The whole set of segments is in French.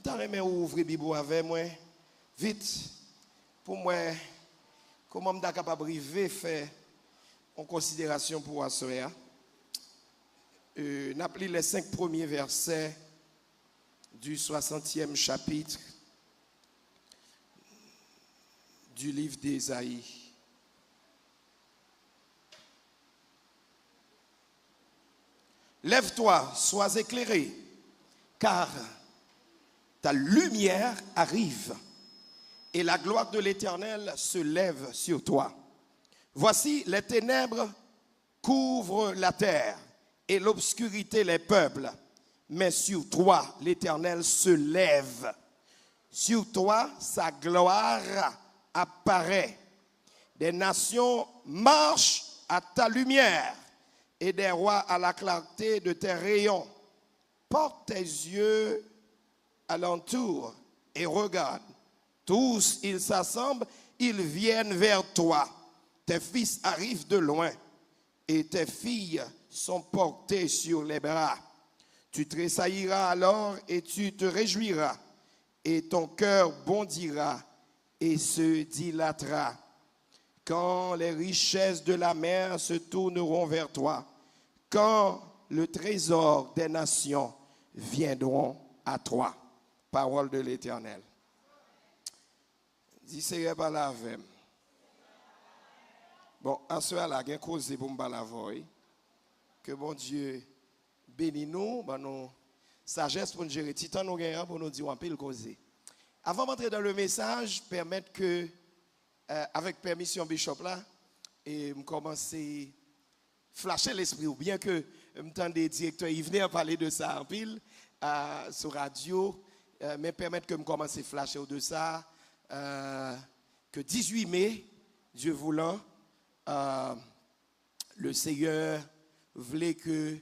Je ouvrir la Bible avec moi. Vite. Pour moi, comment je suis capable de faire en considération pour Assoya. Nous appelons les 5 premiers versets du 60e chapitre du livre d'Ésaïe. Lève-toi, sois éclairé, car ta lumière arrive et la gloire de l'Éternel se lève sur toi. Voici, les ténèbres couvrent la terre et l'obscurité les peuples, mais sur toi, l'Éternel se lève. Sur toi, sa gloire apparaît. Des nations marchent à ta lumière et des rois à la clarté de tes rayons. Porte tes yeux alentour et regarde. Tous, ils s'assemblent, ils viennent vers toi. Tes fils arrivent de loin et tes filles sont portées sur les bras. Tu tressailliras alors et tu te réjouiras et ton cœur bondira et se dilatera. Quand les richesses de la mer se tourneront vers toi, quand le trésor des nations viendront à toi. Parole de l'Éternel. Dis Seigneur par la veine. Bon, à ce là, il y a cause pour me la voix. Que bon Dieu bénisse nous, nous sagesse pour nous gérer. Titan nous gagnons pour nous dire un peu le causer. Avant d'entrer dans le message, permettre que, avec permission Bishop là, et me commencer flasher l'esprit, ou bien que des directeurs ils venaient parler de ça en pile sur radio, mais permettre que me commencer flasher de ça, que 18 mai, Dieu voulant, le Seigneur voulait que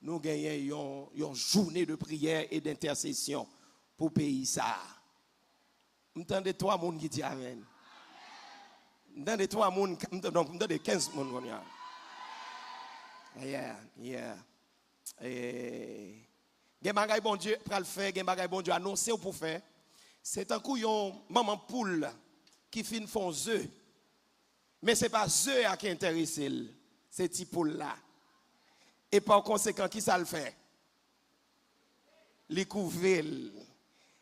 nous gagnions une journée de prière et d'intercession pour le pays ça. M'entendez trois monde qui dit amen. M'entendez trois monde, m'entendez 15 monde. Yeah. Gen bagay bon Dieu pral faire, gen bagay bon Dieu annoncer pour faire. C'est un coup yon maman poule qui fin font œufs. Mais c'est pas œufs qui intéresse, c'est petit poule là. Et par conséquent qui ça le fait? Les couvrir.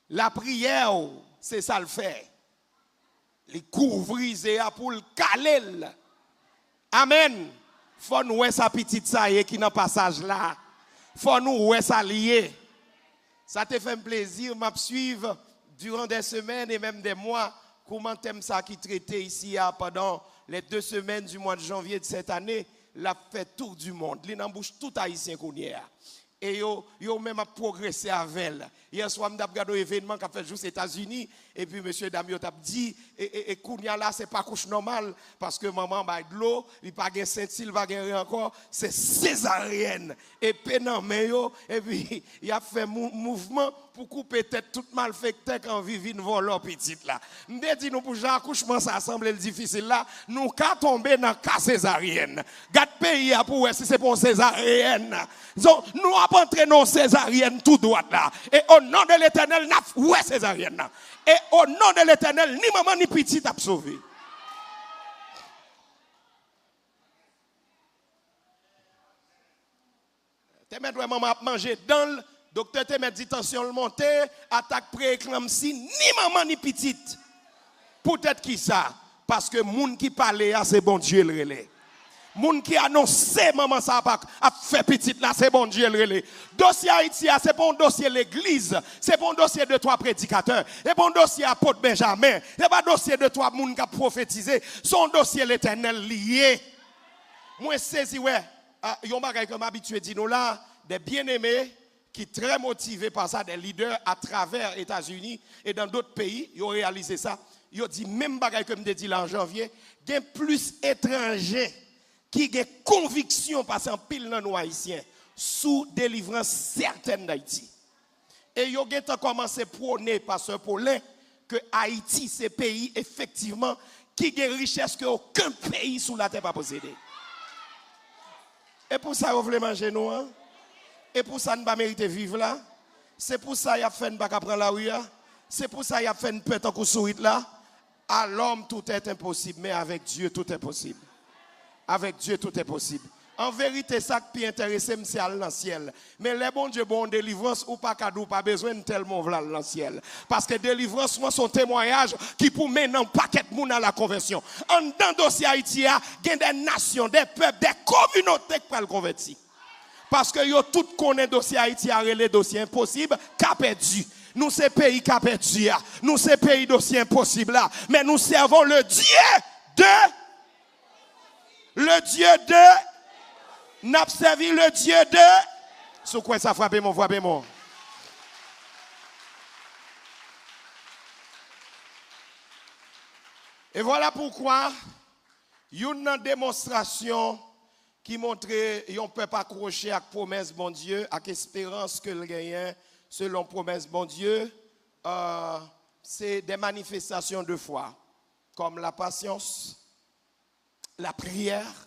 La prière, c'est ça le fait. Les couvrir pour le caler. Amen. Faut nous voir sa petite ça qui dans passage là. Faut nous voir ça lié. Ça te fait un plaisir m'a suivre durant des semaines et même des mois comment t'aimes ça qui traité ici pendant les 2 semaines du mois de janvier de cette année, l'a fait tour du monde. Il n'embauche tout haïtien qu'on y a. Et yo même a progressé avec elle. Hier soir, je regardé un événement qui a fait juste aux États-Unis. Et puis, M. Damio t'a dit, et Kounia là, c'est pas couche normale. Parce que maman a de l'eau, il n'y a pas de Saint-Il, il n'y a rien encore. C'est césarienne. Et pénamé, et puis, il a fait mouvement pour couper tête tout malfecteur quand vit une voleur petite là. M'dé dit nous pour Jean accouchement ça semble difficile là, nous ka tomber dans cas césarienne. Gade pays a pour si c'est pour césarienne. Donc nous a entrer dans césarienne tout droit là. Et au nom de l'Éternel n'a ouais césarienne là. Et au nom de l'Éternel ni maman ni petite a sauvé. Te mettre maman a manger dans le docteur te met dit tension le monter, attaque prééclampsie, ni maman ni petite. Peut-être qui ça? Parce que moun qui parle c'est bon Dieu le relais. Moun qui annonce maman ça a fait petite là c'est bon Dieu le relais. Dossier Haïti c'est bon dossier l'église, c'est bon dossier de 3 prédicateurs, c'est bon dossier apôtre Benjamin, c'est pas dossier de 3 moun qui a prophétisé, son dossier l'Éternel lié. Moi saisi ouais, yon bagay comme habitué dit nous là des bien-aimés qui très motivés par ça, des leaders à travers les États-Unis et dans d'autres pays, ils ont réalisé ça. Ils ont dit, même bagaille comme je dit là en janvier, il y a plus étrangers qui ont conviction parce qu'en pile dans nos haïtiens sous délivrance certaine d'Haïti. Et ils ont commencé à prôner, pasteur Paulin, que Haïti, c'est un pays effectivement qui a une richesse qu'aucun pays sous la terre n'a possédé. Et pour ça, vous voulez manger nous, hein? Et pour ça, nous ne pas mériter vivre là. C'est pour ça qu'il a fait une bac à prendre la rue. C'est pour ça qu'il a fait une pète en coup sourire là. À l'homme, tout est impossible, mais avec Dieu, tout est possible. Avec Dieu, tout est possible. En vérité, ça qui est intéressé, c'est aller dans le ciel. Mais les bons Dieu, bon délivrance ou pas cadeau, pas besoin de tellement vouloir dans le ciel. Parce que délivrance, moi, son témoignage qui pour mener un paquet de monde à la conversion. En dans le dossier Haïti, il y a des nations, des peuples, des communautés qui peuvent le convertir. Parce que yo tout connaît dossier Haïti, a les dossiers impossibles, qu'a perdu. Nous, c'est pays qui a perdu. Nous, c'est pays dossier impossible là. Mais nous servons le Dieu de. Le Dieu de. N'a servi le Dieu de. Sur quoi ça frappe mon, frappe mon. Et voilà pourquoi, une démonstration qui montrait qu'on peut pas accrocher à la promesse bon Dieu, à l'espérance que le gagne selon promesse bon Dieu, c'est des manifestations de foi, comme la patience, la prière.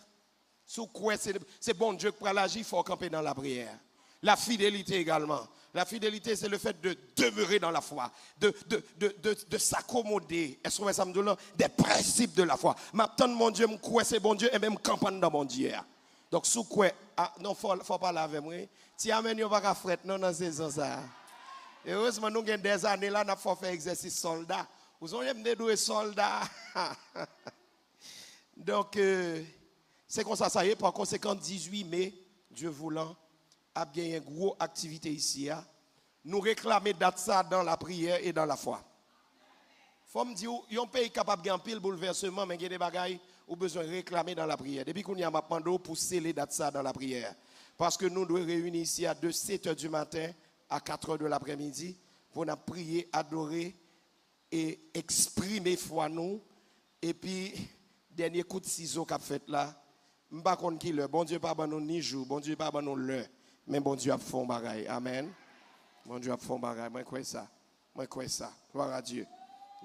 Sous quoi c'est bon Dieu qui peut l'agir, il faut camper dans la prière. La fidélité également. La fidélité, c'est le fait de demeurer dans la foi, de s'accommoder. Est-ce que ça me donne des principes de la foi? Maintenant, mon Dieu, quoi c'est bon Dieu, et même camper dans mon Dieu. Donc, sous quoi, non, faut pas la avec moi. Si amène pas qu'à fret, non, dans ces ans ça. Et heureusement, nous avons des années là, nous avons fait exercice soldat. Vous avez des soldats. Donc, c'est comme ça y est. Par conséquent, 18 mai, Dieu voulant, a bien une grosse activité ici. Nous réclamer date ça dans la prière et dans la foi. Faut me dire, il y a un pays capable de pile bouleversement, mais il y a des bagailles ou besoin de réclamer dans la prière. Depuis qu'on y a demandé pour sceller date ça dans la prière. Parce que nous devons réunir ici à 7h du matin à 4h de l'après-midi pour nous prier, adorer et exprimer foi nous. Et puis, dernier coup de ciseau qu'a fait là, je ne sais pas qui le. Bon Dieu pas nous ni jour, bon Dieu pas nous l'heure, mais bon Dieu a fait un bagaille. Amen. Bon Dieu a fait un bagaille. Moi, quoi ça? Moi, quoi ça? Gloire à Dieu.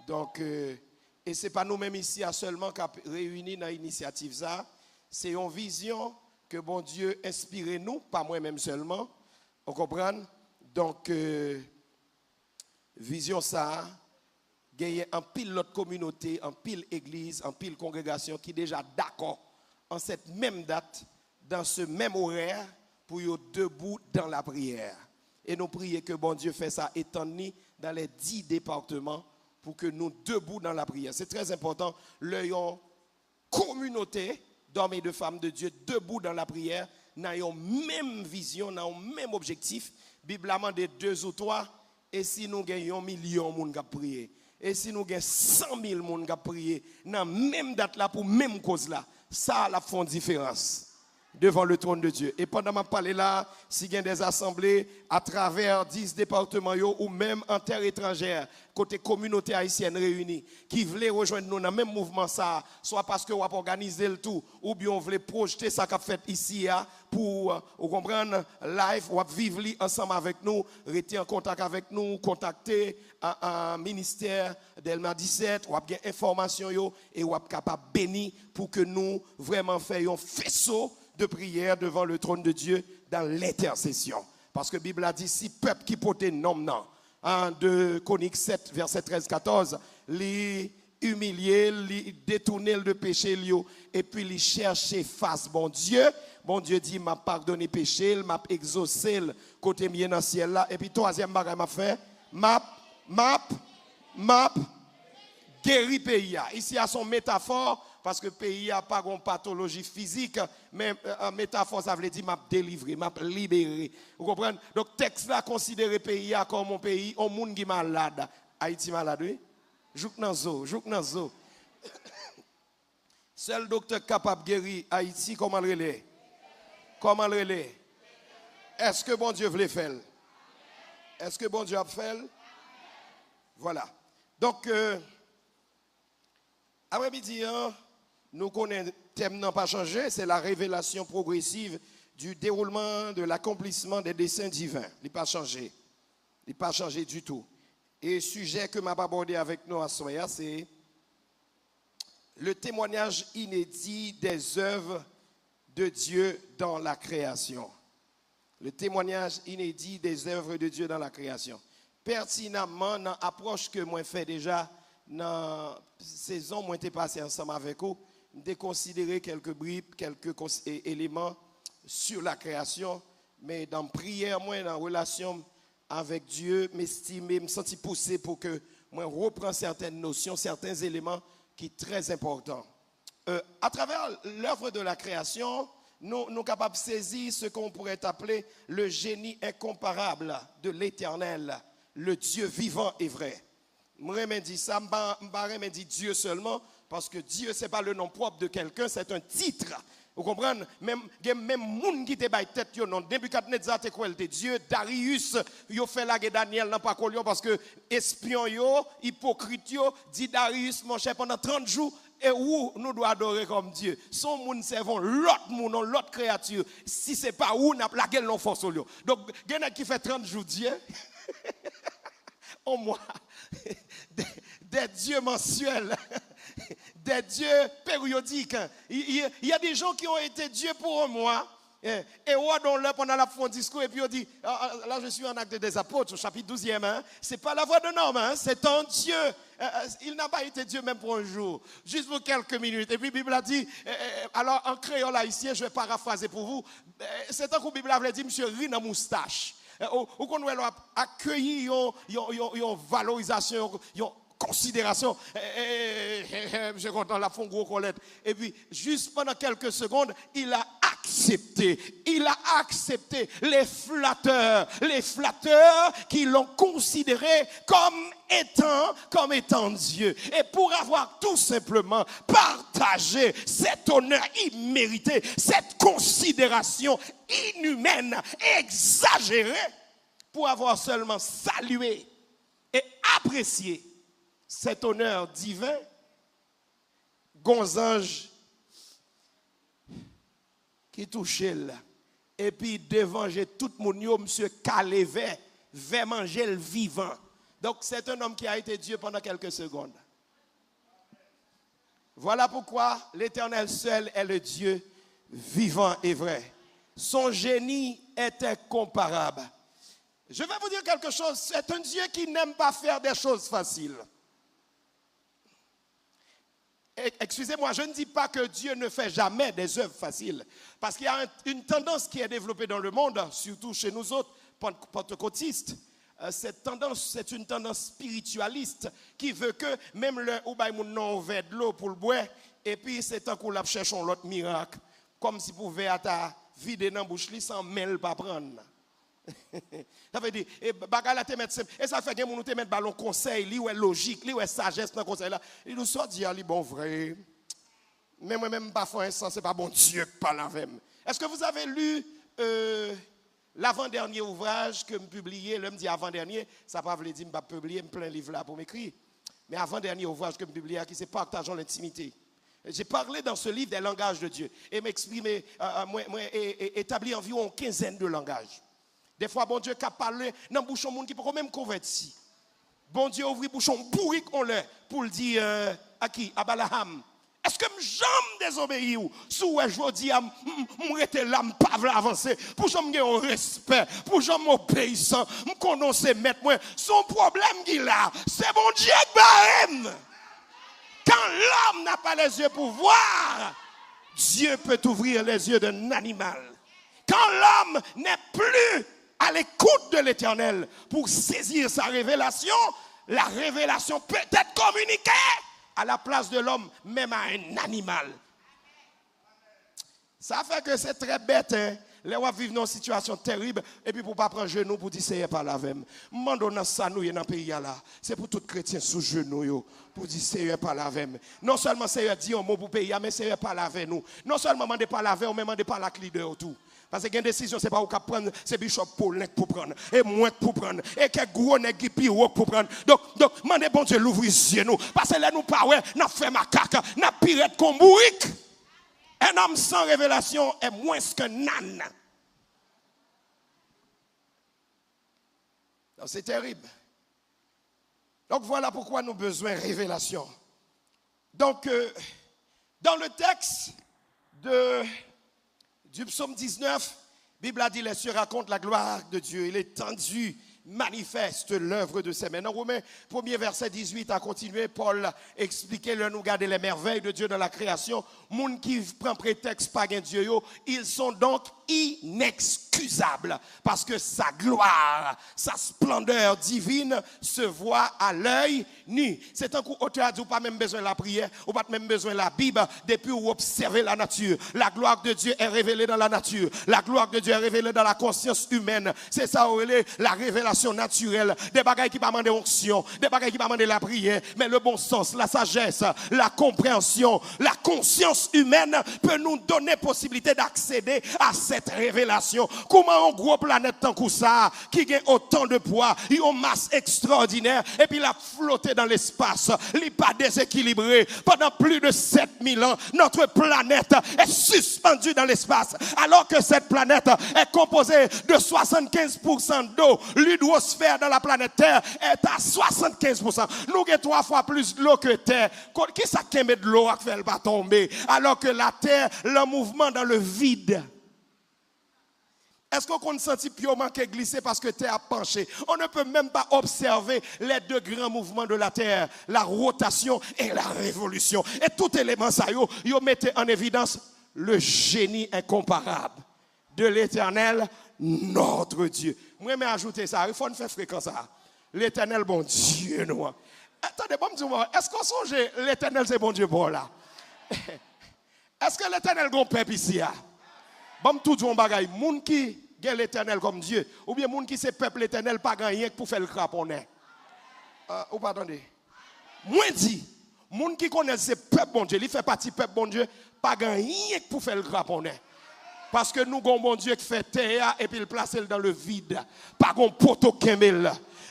Donc, et ce n'est pas nous-mêmes ici à seulement qu'à réunir dans l'initiative ça. C'est une vision que bon Dieu inspire nous, pas moi-même seulement. Vous comprenez? Donc, vision ça, gagner en pile l'autre communauté, en pile église, en pile congrégation qui est déjà d'accord en cette même date, dans ce même horaire, pour y debout dans la prière. Et nous prions que bon Dieu fait ça étendu dans les 10 départements pour que nous debout dans la prière. C'est très important, l'ayons communauté d'hommes et de femmes de Dieu debout dans la prière, n'ayons même vision, n'ayons même objectif, biblement des 2 ou 3, et si nous gagnons 1 million de monde qui prier, et si nous gagnons 100 000 monde qui prier, dans même date là pour même cause là, ça la font différence devant le trône de Dieu. Et pendant ma parler là, s'il y a des assemblées à travers 10 départements ou même en terre étrangère, côté communauté haïtienne réunie, qui voulaient rejoindre nous dans le même mouvement ça, soit parce que on va organiser le tout, ou bien on voulait projeter ça qu'a fait ici pour comprendre live, ou vivre ensemble avec nous, rester en contact avec nous, contacter un ministère d'Elma 17, ou bien information et ou capable bénir pour que nous vraiment fassions faisceau de prière devant le trône de Dieu dans l'intercession. Parce que la Bible a dit, si peuple qui portait nom, de Chroniques 7, verset 13-14, les humilier, les détourner le péché, et puis les chercher face bon Dieu dit, m'a pardonné péché, m'a exaucé le côté mien dans le ciel là, et puis troisième bagage m'a fait, m'a guéri pays. Ici, il y a son métaphore, parce que le pays n'a pas de pathologie physique, mais en métaphore, ça veut dire m'a délivré, m'a libéré. Vous comprenez? Donc, texte là, considéré pays comme mon pays, un monde qui est malade. Haïti malade, oui? Jouk nan zo. Seul docteur capable de guérir Haïti, comment le relais? Comment le relais? Est-ce que bon Dieu veut faire? Est-ce que bon Dieu a fait? Voilà. Donc, après-midi, nous connaissons, le thème n'a pas changé, c'est la révélation progressive du déroulement, de l'accomplissement des desseins divins. Il n'a pas changé. Il n'a pas changé du tout. Et le sujet que m'a abordé avec nous à Soya, c'est le témoignage inédit des œuvres de Dieu dans la création. le témoignage inédit des œuvres de Dieu dans la création. Pertinemment, dans l'approche que moi fait déjà, dans la saison où j'étais passé ensemble avec vous, j'ai considéré quelques bribes, quelques éléments sur la création, mais dans la prière, moi, dans la relation avec Dieu, m'estimer, me sentir poussé pour que moi reprenne certaines notions, certains éléments qui sont très importants. À travers l'œuvre de la création, nous sommes capables de saisir ce qu'on pourrait appeler le génie incomparable de l'Éternel, le Dieu vivant et vrai. Je me dis ça, je me dis Dieu seulement, parce que Dieu, ce n'est pas le nom propre de quelqu'un, c'est un titre. Vous comprenez? Même moun qui te baille tête yo non Nebuchadnezzar te quoi était Dieu, Darius yo fait la Daniel nan pa kolio parce que espion yo, hypocrite yo, dit Darius mon cher pendant 30 jours et où nous doit adorer comme Dieu. Son moun servons l'autre moun, l'autre créature. Si c'est pas où n'a la gueule non force yo. Donc gen qui fait 30 jours Dieu au moins des dieux mensuels. Des dieux périodiques. Il y a des gens qui ont été dieux pour moi. Et pendant la fin discours, et puis on dit, là je suis en Actes des Apôtres, au chapitre 12e, hein, c'est pas la voix d'un homme, hein, c'est un Dieu. Il n'a pas été Dieu même pour un jour, juste pour quelques minutes. Et puis la Bible a dit, alors en créole haïtien, je vais paraphraser pour vous, c'est un coup la Bible avait dit, monsieur rit dans moustache. Ou qu'on doit accueillir une valorisation, une considération. Je suis content, la fond gros colette. Et puis, juste pendant quelques secondes, il a accepté les flatteurs qui l'ont considéré comme étant Dieu. Et pour avoir tout simplement partagé cet honneur immérité, cette considération inhumaine, exagérée, pour avoir seulement salué et apprécié cet honneur divin, gonzange qui touchait là. Et puis devant tout le monde, monsieur Calévé, va manger le vivant. Donc c'est un homme qui a été Dieu pendant quelques secondes. Voilà pourquoi l'Éternel seul est le Dieu vivant et vrai. Son génie est incomparable. Je vais vous dire quelque chose, c'est un Dieu qui n'aime pas faire des choses faciles. Excusez-moi, je ne dis pas que Dieu ne fait jamais des œuvres faciles. Parce qu'il y a une tendance qui est développée dans le monde, surtout chez nous autres, pentecôtistes. Cette tendance, c'est une tendance spiritualiste qui veut que même le ou bay moun non verre de l'eau pour le boire, et puis c'est un coup là cherchons l'autre miracle, comme si pouvait à vider dans bouche li sans mêle pas prendre. Ça veut dire et bagala te mettre et ça fait que moun te mettre ballon conseil li ou logique li ou sagesse dans conseil là il nous sort dire li bon vrai mais moi même pas faire un sens c'est pas bon Dieu qui parle avec moi. Est-ce que vous avez lu l'avant-dernier ouvrage que me publié le me dit avant-dernier ça pas veut dire me pas publier plein livre là pour m'écrire mais avant-dernier ouvrage que me publié qui c'est partageons l'intimité. J'ai parlé dans ce livre des langages de Dieu et m'exprimer établi environ une quinzaine de langages. Des fois, bon Dieu qui a parlé dans le bouchon monde qui peut même convertir. Bon Dieu ouvre le bouchon bourrique on le pour le dire à qui? À Balaham. Est-ce que j'aime désobéir ou sous je dis à m'arrêter là pas avancer pour j'aime un respect pour j'aime obéissant me connaître mettre moi son problème qu'il a c'est bon Dieu qui barème. Quand l'homme n'a pas les yeux pour voir, Dieu peut ouvrir les yeux d'un animal. Quand l'homme n'est plus à l'écoute de l'Éternel pour saisir sa révélation, la révélation peut être communiquée à la place de l'homme, même à un animal. Ça fait que c'est très bête, hein? Les gens vivent dans une situation terrible, et puis pour ne pas prendre genou pour dire Seigneur par la même. Mandons ça nous dans le pays là. C'est pour tout chrétien sous genou pour dire Seigneur par la même. Non seulement Seigneur dit un mot pour payer, mais Seigneur par la avec nous. Non seulement mandez par la avec, mais mandez par la leader tout. Parce que une décision, c'est pas où qu'à prendre, c'est Bishop Paul pour prendre, et moi pour prendre, et quelques gros nèg qui pire pour prendre. Donc, mandez bon Dieu l'ouvrir les yeux nous. Parce que là, nous pas ouais, n'a fait ma caca, n'a pirate comme bourrique. Un homme sans révélation est moins qu'un âne. C'est terrible. Donc voilà pourquoi nous avons besoin de révélation. Donc, dans le texte du psaume 19, Bible a dit, les cieux racontent la gloire de Dieu. Il est tendu, manifeste l'œuvre de ses mains. Dans Romains 1er verset 18 a continué, Paul expliquait, nous garder les merveilles de Dieu dans la création. Moun qui prend prétexte par Dieu, ils sont donc inexcusables parce que sa gloire, sa splendeur divine se voit à l'œil nu. C'est un coup auteur a dit, pas même besoin de la prière, ou pas même besoin de la Bible, depuis où observer la nature. La gloire de Dieu est révélée dans la nature. La gloire de Dieu est révélée dans la conscience humaine. C'est ça où elle est la révélation naturelle. Des bagailles qui ne demandent onction, des bagailles qui ne demandent la prière, mais le bon sens, la sagesse, la compréhension, la conscience humaine peut nous donner possibilité d'accéder à cette révélation. Comment un gros planète tant que ça, qui a autant de poids, une masse extraordinaire, et puis il a flotté dans l'espace, il n'est pas déséquilibré. Pendant plus de 7000 ans, notre planète est suspendue dans l'espace, alors que cette planète est composée de 75% d'eau. L'hydrosphère de la planète Terre est à 75%. Nous avons 3 fois plus d'eau que Terre. Qui ça qui met de l'eau à faire pas tomber? Alors que la Terre, le mouvement dans le vide. Est-ce qu'on sentit purement qu'elle glissé parce que Terre a penché? On ne peut même pas observer les 2 grands mouvements de la Terre, la rotation et la révolution. Et tout élément ça, yo mettez en évidence le génie incomparable de l'Éternel, notre Dieu. Moi, mais ajouter ça, il faut nous faire fréquence ça. L'Éternel, bon Dieu, nous. Attendez, bon Dieu, est-ce qu'on songe l'Éternel, c'est bon Dieu pour là? Est-ce que l'Éternel, bon peuple ici? Bon, tout le monde, moun qui gagne l'Éternel comme Dieu, ou bien moun qui c'est peuple l'Éternel, pas gagné pour faire le craponnet. Ou pas attendez. Moi dit, moun qui connaît ce peuple bon Dieu, il fait partie peuple bon Dieu, pas gagné pour faire le craponnet. Parce que nous avons un bon Dieu qui fait terre et puis il place dans le vide. Pas un poteau kemel.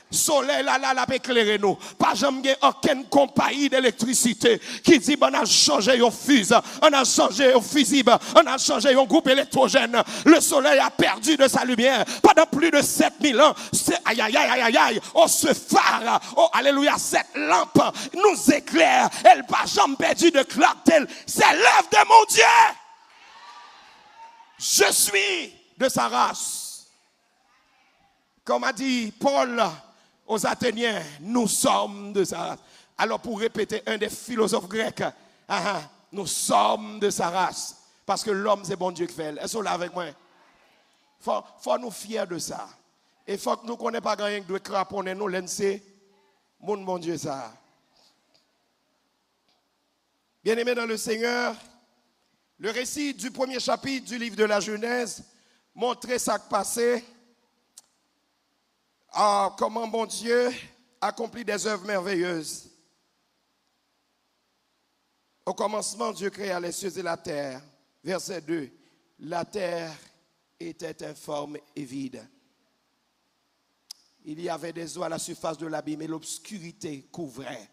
Soleil là peut éclairer nous. Pas jamais aucune compagnie d'électricité qui dit on a changé un fusil, on a changé un fusible, on a changé un groupe électrogène. Le soleil a perdu de sa lumière pendant plus de 7000 ans. Aïe aïe aïe aïe aïe. Oh ce phare, oh alléluia, cette lampe nous éclaire. Elle n'a pas jamais perdu de clarté. C'est l'œuvre de mon Dieu. Je suis de sa race. Comme a dit Paul aux Athéniens, nous sommes de sa race. Alors pour répéter un des philosophes grecs, nous sommes de sa race. Parce que l'homme c'est bon Dieu qui fait. Est-ce que là avec moi? Faut nous fier de ça. Et faut que nous connaissions pas rien qui doit craponner nous, c'est mon bon Dieu ça. Bien-aimés dans le Seigneur, le récit du premier chapitre du livre de la Genèse montrait ça qui passait, comment bon Dieu accomplit des œuvres merveilleuses. Au commencement, Dieu créa les cieux et la terre. Verset 2. La terre était informe et vide. Il y avait des eaux à la surface de l'abîme et l'obscurité couvrait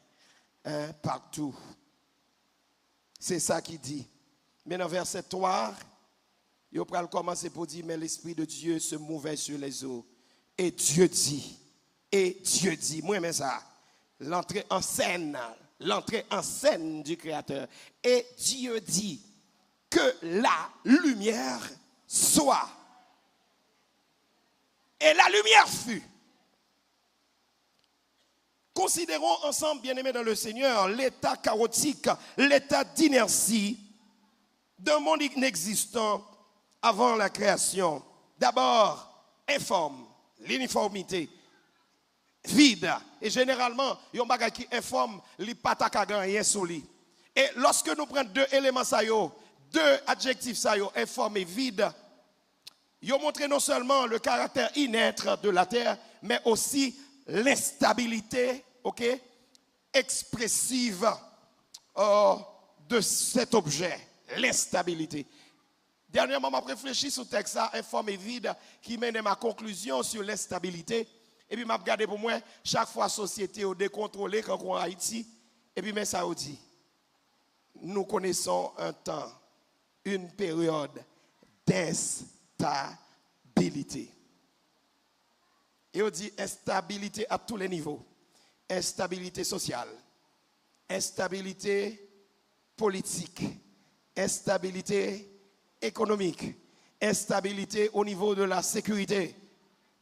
partout. C'est ça qu'il dit. Mais dans verset 3, il va commencer pour dire, mais l'Esprit de Dieu se mouvait sur les eaux. Et Dieu dit, moi j'aime ça, l'entrée en scène du Créateur. Et Dieu dit que la lumière soit. Et la lumière fut. Considérons ensemble, bien-aimés dans le Seigneur, l'état chaotique, l'état d'inertie d'un monde inexistant avant la création. D'abord, informe, l'uniformité, vide. Et généralement, il y a un bagage qui informe, il n'y a pas de rien sur lui. Et lorsque nous prenons 2 éléments, deux adjectifs, informe et vide, ils ont montré non seulement le caractère inêtre de la terre, mais aussi l'instabilité, expressive de cet objet. L'instabilité. Dernièrement, je réfléchi sur le texte informe et vide qui mène à ma conclusion sur l'instabilité. Et puis, je regardé pour moi, chaque fois la société est décontrôlée quand on est en Haïti. Et puis, ça dit, nous connaissons un temps, une période d'instabilité. Et on dit instabilité à tous les niveaux. Instabilité sociale, instabilité politique, instabilité économique, instabilité au niveau de la sécurité,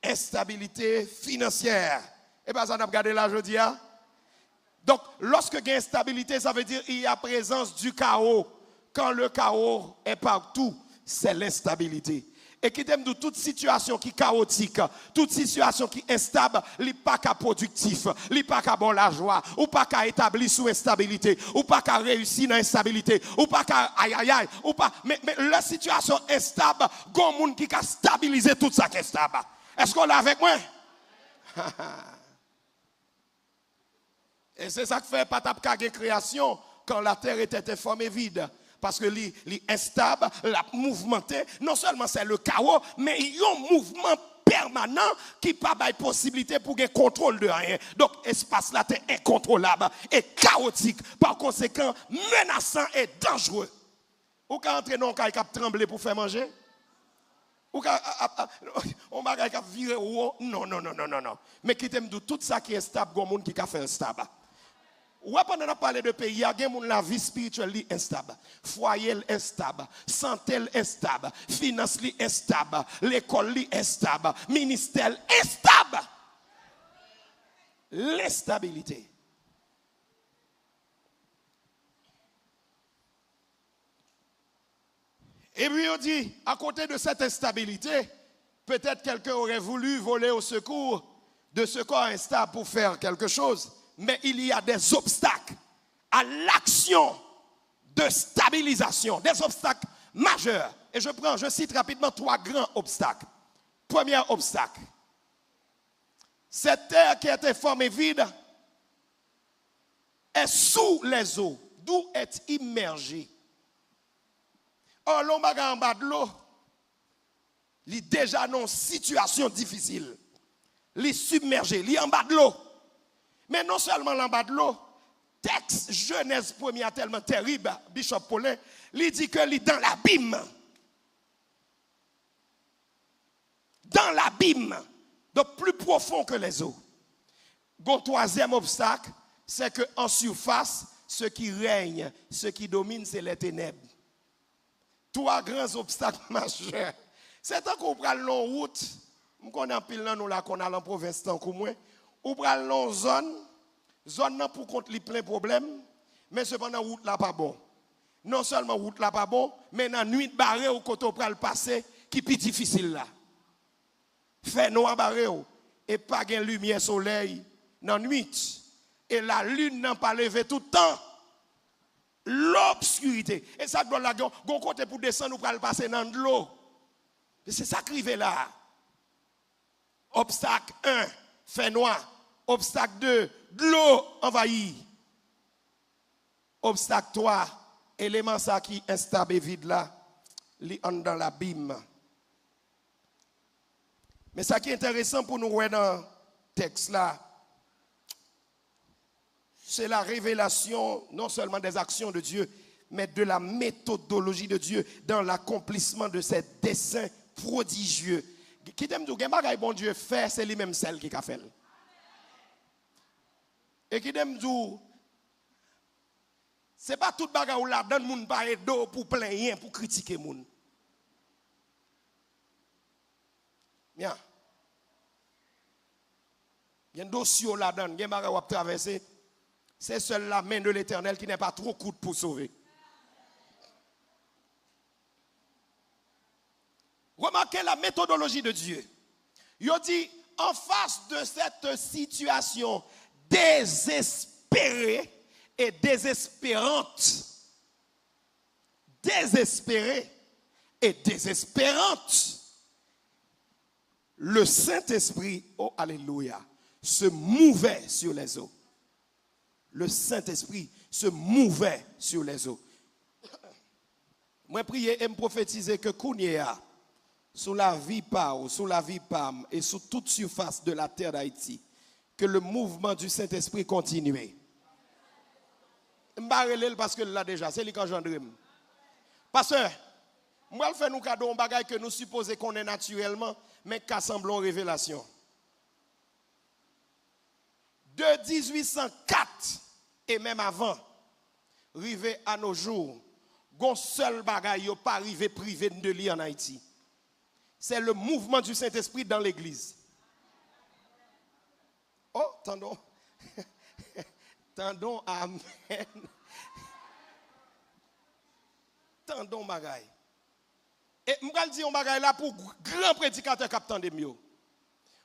instabilité financière. Et bien ça n'a pas regardé là, je dis. Donc, lorsque il y a instabilité, ça veut dire qu'il y a présence du chaos. Quand le chaos est partout, c'est l'instabilité. Et qui t'aime de toute situation qui est chaotique, toute situation qui est instable, il n'est pas qu'à productif, il n'est pas qu'à bon la joie, ou pas qu'à établir sous instabilité, ou pas qu'à réussir dans l'instabilité, ou pas qu'à aïe aïe aïe, ou pas. Mais la situation instable, il y a un monde qui a stabilisé tout ça qui est stable. Est-ce qu'on est avec moi? Et c'est ça que fait Patapka de création quand la terre était informe et vide. Parce que l'instable, la mouvementé, non seulement c'est le chaos, mais il y a un mouvement permanent qui n'a pas de possibilité pour gagner contrôle de rien. Donc, l'espace là est incontrôlable et chaotique. Par conséquent, menaçant et dangereux. Ou quand entrer dans un cas qui a tremblé pour faire manger? Ou quand on va virer au haut? Non. Mais qui t'aime de tout ça qui est stable, il y a un monde qui a fait instable. Ou pendant qu'on parle de pays, il y a la vie spirituelle instable, foyer instable, santé instable, finance instable, l'école instable, ministère instable. L'instabilité. Et puis on dit, à côté de cette instabilité, peut-être quelqu'un aurait voulu voler au secours de ce corps instable pour faire quelque chose. Mais il y a des obstacles à l'action de stabilisation, des obstacles majeurs. Et je cite rapidement 3 grands obstacles. Premier obstacle, cette terre qui était formée vide est sous les eaux, d'où est immergée. Or, l'homme en bas de l'eau, il est déjà dans une situation difficile. Il est submergé, il est en bas de l'eau. Mais non seulement en bas de l'eau, texte Genèse 1er tellement terrible, Bishop Paulin, il dit que il est dans l'abîme. Dans l'abîme, donc plus profond que les eaux. Bon, troisième obstacle, c'est qu'en surface, ce qui règne, ce qui domine, c'est les ténèbres. 3 grands obstacles majeurs. C'est tant qu'on prend la route, on a pile nous là qu'on a en province tant que moi. Ou pral non zone nan pour contre li plein problème, mais cependant route là pas bon. Non seulement route là pas bon, mais dans nuit barré ou côté pral passer qui plus difficile là. Fait noir barré et pas gain lumière soleil dans nuit et la lune n'a pas levé tout le temps. L'obscurité et ça doit la gon côté pour descendre ou pral passer dans de l'eau. C'est ça qui arrive là. Obstacle 1, fait noir. Obstacle 2, de l'eau envahie. Obstacle 3, élément ça qui est instable et vide là, li en dans l'abîme. Mais ça qui est intéressant pour nous voir dans le texte là, c'est la révélation non seulement des actions de Dieu, mais de la méthodologie de Dieu dans l'accomplissement de ses desseins prodigieux. Qui t'aime dire, bon Dieu fait, c'est lui-même celle qui a fait. Et qui t'aime dire, c'est pas tout bagage où la donne moun pa d'eau pour plaindre, pour critiquer moun. Bien. Il y a un dossier là dedans, il y a un bagage à traverser. C'est seule la main de l'Éternel qui n'est pas trop courte pour sauver. Remarquez la méthodologie de Dieu. Il dit, en face de cette situation désespérée et désespérante, désespérée et désespérante, le Saint-Esprit, oh alléluia, se mouvait sur les eaux. Le Saint-Esprit se mouvait sur les eaux. Moi, prier et me prophétiser que Kounia, sous la vie PAO, sous la vie PAM et sous toute surface de la terre d'Haïti, que le mouvement du Saint-Esprit continue. Je parce que là déjà, c'est lui qui engendre. Pasteur, moi, je fais nous cadeau un bagage que nous supposons qu'on est naturellement, mais qui semble en révélation. De 1804 et même avant, arrivé à nos jours, gon seul bagage yo pas arrivé privé de lui en Haïti. c'est le mouvement du Saint-Esprit dans l'église. Oh, tendons. Tendons, amen. Tendons, bagaille. Et je vais dire un bagaille là pour grand prédicateur captain de mieux.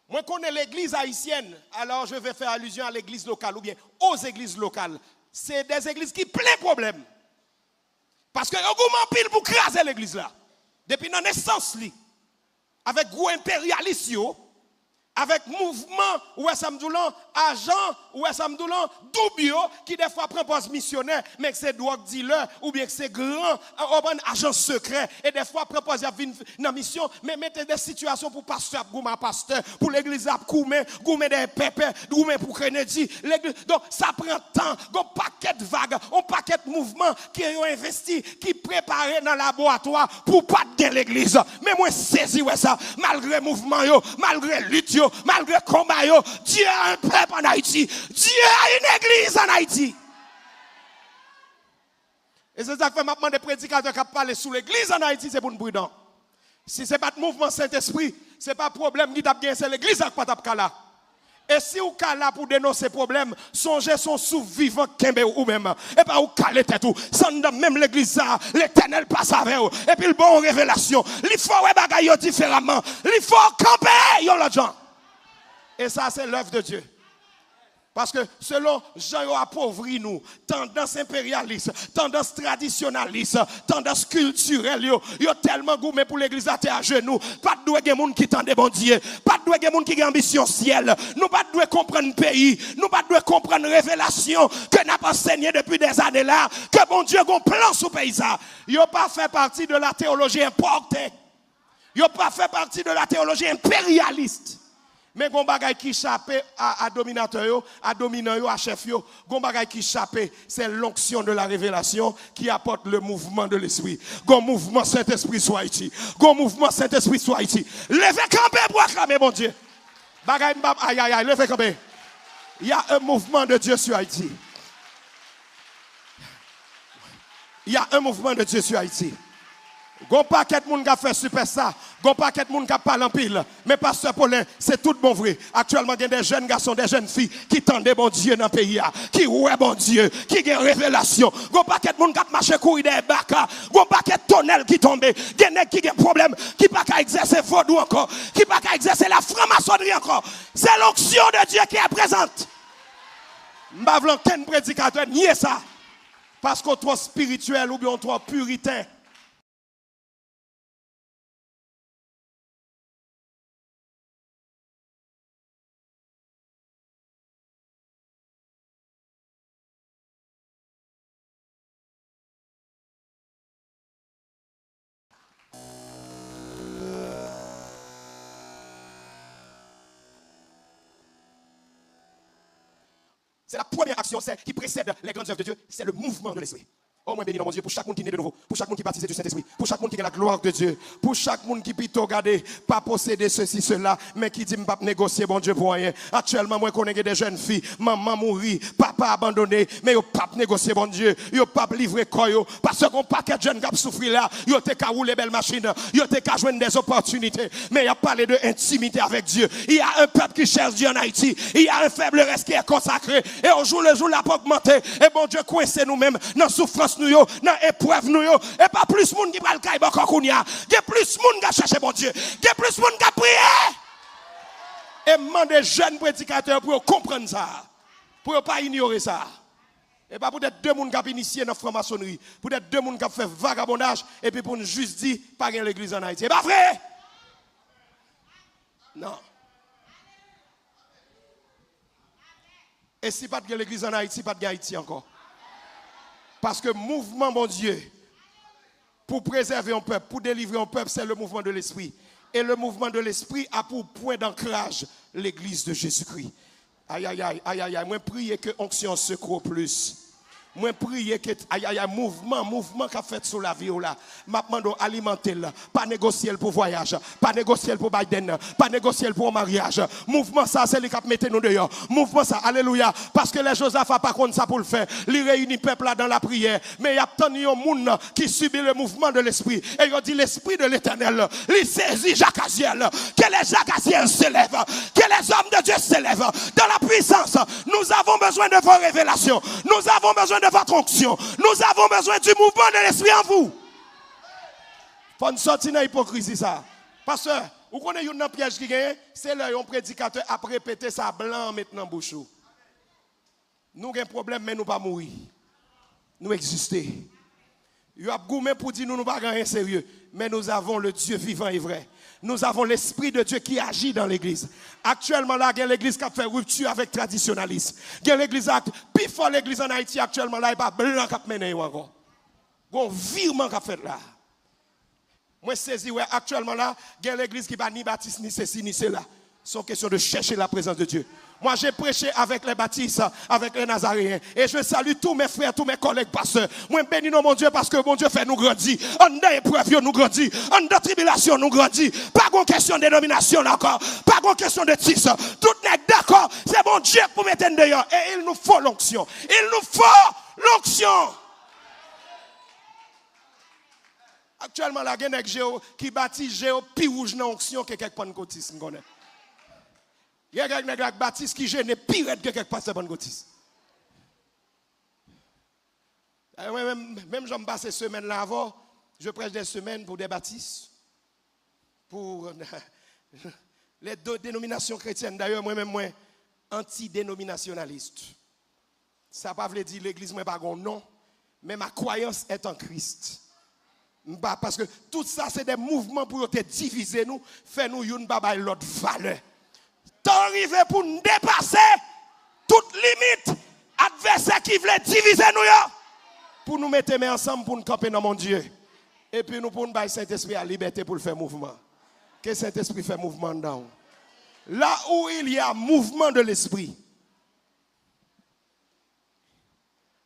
Moi, je connais l'église haïtienne, alors je vais faire allusion à l'église locale ou bien aux églises locales. C'est des églises qui plein de problèmes. Parce que vous pile pour craser l'église là. Depuis la naissance, avec gros impérialistes, avec mouvement, ou est samdoulan, agent, ou est samdoulan, doubio, qui des fois prend poste missionnaire, mais que c'est drogue dealer, ou bien que c'est grand, agent secret, et des fois prend poste dans mission, mais mettez des situations pour pasteur, pour l'église, goumen des pépés, goumen pour Kennedy, donc ça prend temps, un paquet de vagues, un paquet de mouvements qui ont investi, qui préparé dans le laboratoire pour pas de l'église. Mais moi, saisi ça, malgré mouvement, malgré lutte, malgré combat, Dieu a un peuple en Haïti. Dieu a une église en Haïti. Et c'est ça que fait maintenant des prédicateurs qui parlent sur l'église en Haïti, c'est pour nous prudent. Si ce n'est pas le mouvement Saint-Esprit, ce n'est pas le problème qui t'a bien, c'est l'église qui n'a pas là. Et si vous êtes là pour dénoncer problème, songez son sous-vivant ou même. Et pas vous calez tête ou. Sans même l'église, l'éternel passe avec vous. Et puis le bon révélation. Il faut bagailler différemment. Il faut camper, yon l'autre gens. Et ça, c'est l'œuvre de Dieu. Parce que selon Jean appauvri nous, tendance impérialiste, tendance traditionnaliste, tendance culturelle, yo tellement gourmet pour l'église à terre à genoux. Pas de doué monde qui tende bon Dieu, pas de doué monde qui a ambition ciel. Nous pas de comprendre le pays, nous pas de comprendre révélation que n'a pas enseigné depuis des années là, que bon Dieu a un plan sur le pays. Yo pas fait partie de la théologie importée. Yo pas fait partie de la théologie impérialiste. Mais gon bagay qui échappe à dominateur, à dominant, à chef, gon bagay qui échappe, c'est l'onction de la révélation qui apporte le mouvement de l'esprit. Gon mouvement Saint-Esprit soit ici. Gon mouvement Saint-Esprit soit ici. Levez camper pour acclamer mon Dieu. Bagay mbap aïe aïe aïe, levez camper. Il y a un mouvement de Dieu sur Haïti. Il y a un mouvement de Dieu sur Haïti. Gon paquet de monde qui a fait super ça, gon paquet de monde qui a parlé en pile. Mais pasteur Paulin, c'est tout bon vrai. Actuellement, il y a des jeunes garçons, des jeunes filles qui tendent bon Dieu dans le pays, qui ouais bon Dieu, qui ont révélation. Gon paquet de monde qui a marché courir des bacs, gon paquet de tonnelles qui tombent, des nègres qui ont problème, qui pas qu'à exercer vaudou encore, qui pas qu'à exercer la franc-maçonnerie encore. C'est l'onction de Dieu qui est présente. M'bavlan ken prédicateur nier ça. Parce qu'on trop spirituel ou bien on trop puritain. C'est la première action qui précède les grandes œuvres de Dieu, c'est le mouvement de l'esprit. Oh, moi béni dans mon Dieu, pour chaque monde qui naît de nouveau, pour chaque monde qui baptise du Saint-Esprit, pour chaque monde qui a la gloire de Dieu, pour chaque monde qui peut regarder, pas posséder ceci, cela, mais qui dit, pas négocier, bon Dieu, pour rien. Actuellement, moi, je connais des jeunes filles, maman mourit, papa abandonné, mais ils pas négocier, bon Dieu, ils pas livrer quoi, parce qu'on paquet de jeunes qui souffrent là, ils ont qu'à rouler belles machines, ils ont qu'à joindre des opportunités, mais il y a parlé de intimité avec Dieu. Il y a un peuple qui cherche Dieu en Haïti, il y a un faible reste qui est consacré, et au jour le jour, la pas augmenté, et bon Dieu, coincez nous-mêmes dans souffrance. Nous dans épreuve nous et pas plus monde qui va le caille encore kounya, il y a plus monde qui chercher bon Dieu, il y a plus monde qui prier et demander jeunes prédicateurs pour comprendre ça, pour pas ignorer ça. Et pas peut-être deux monde qui ont initié dans la franc-maçonnerie, peut-être deux monde qui ont fait vagabondage et puis pour nous juste dire pas gain l'église en Haïti. C'est pas vrai? Non. Et si pas de l'église en Haïti, pas de Haïti encore. Parce que mouvement, mon Dieu, pour préserver un peuple, pour délivrer un peuple, c'est le mouvement de l'esprit. Et le mouvement de l'esprit a pour point d'ancrage l'église de Jésus-Christ. Aïe, aïe, aïe, aïe, aïe, aïe. Moi, priez que onction secours plus. Moi prier que mouvement qu'a fait sur la vie là. M'a demandé alimenter là, pas négocier pour voyage, pas négocier pour Biden, pas négocier pour mariage. Mouvement ça c'est lui qui mettre nous dehors. Mouvement ça alléluia parce que les Josaph pas contre ça pour le faire. Il réunit peuple là dans la prière, mais il y a tant de monde qui subit le mouvement de l'esprit et il dit l'esprit de l'Éternel, il saisit Jacques Aziel, que les Jacques Aziel s'élèvent, que les hommes de Dieu s'élèvent dans la puissance. Nous avons besoin de vos révélations. Nous avons besoin de votre onction. Nous avons besoin du mouvement de l'esprit en vous. Faut nous sortir de l'hypocrisie ça. Parce que vous connaissez un piège qui gagne, c'est là un prédicateur a répété ça blanc maintenant bouche. Nous avons un problème mais nous pas mourir. Nous exister. Il y a gourmet pour dire nous ne pas rien sérieux, mais nous avons le Dieu vivant et vrai. Nous avons l'Esprit de Dieu qui agit dans l'église. Actuellement, là, il y a l'église qui a fait rupture avec le traditionnalisme. Il y a l'église, plus fort l'église en Haïti actuellement, là, il n'y a pas blanc qui a mené encore. Il y a un virement qui a fait là. Moi, je saisis, ouais, actuellement, là, il y a l'église qui n'est pas ni baptiste, ni ceci, ni cela. C'est une question de chercher la présence de Dieu. Moi, j'ai prêché avec les baptistes, avec les Nazaréens. Et je salue tous mes frères, tous mes collègues pasteurs. Moi, bénis mon Dieu parce que mon Dieu fait nous grandir. En épreuve, nous grandir. En tribulation, nous grandir. Pas de question de dénomination encore. Pas de question de titre. Tout n'est d'accord. C'est mon Dieu pour mettre en dehors. Et il nous faut l'onction. Il nous faut l'onction. Actuellement, la gueule qui bâtit Géo, puis rouge dans l'onction que quelques pentecôtistes connaissent. Il y a quelqu'un qui baptiste qui gêne pire que quelques pasteurs pentecôtistes. Même je me passe ces semaines-là avant, je prêche des semaines pour des baptistes, pour les deux dénominations chrétiennes. D'ailleurs, moi-même, moi, anti-dénominationaliste. Ça ne veut pas dire l'église n'est pas bon, non, mais ma croyance est en Christ. Parce que tout ça, c'est des mouvements pour te diviser nous, faire nous une baba l'autre valeur. T'es arrivé pour nous dépasser toute limite adversaire qui voulait diviser nous pour nous mettre ensemble pour nous camper dans mon Dieu. Et puis nous pour nous bailler Saint-Esprit à liberté pour le faire mouvement. Que Saint-Esprit fait mouvement dedans. Là où il y a mouvement de l'esprit,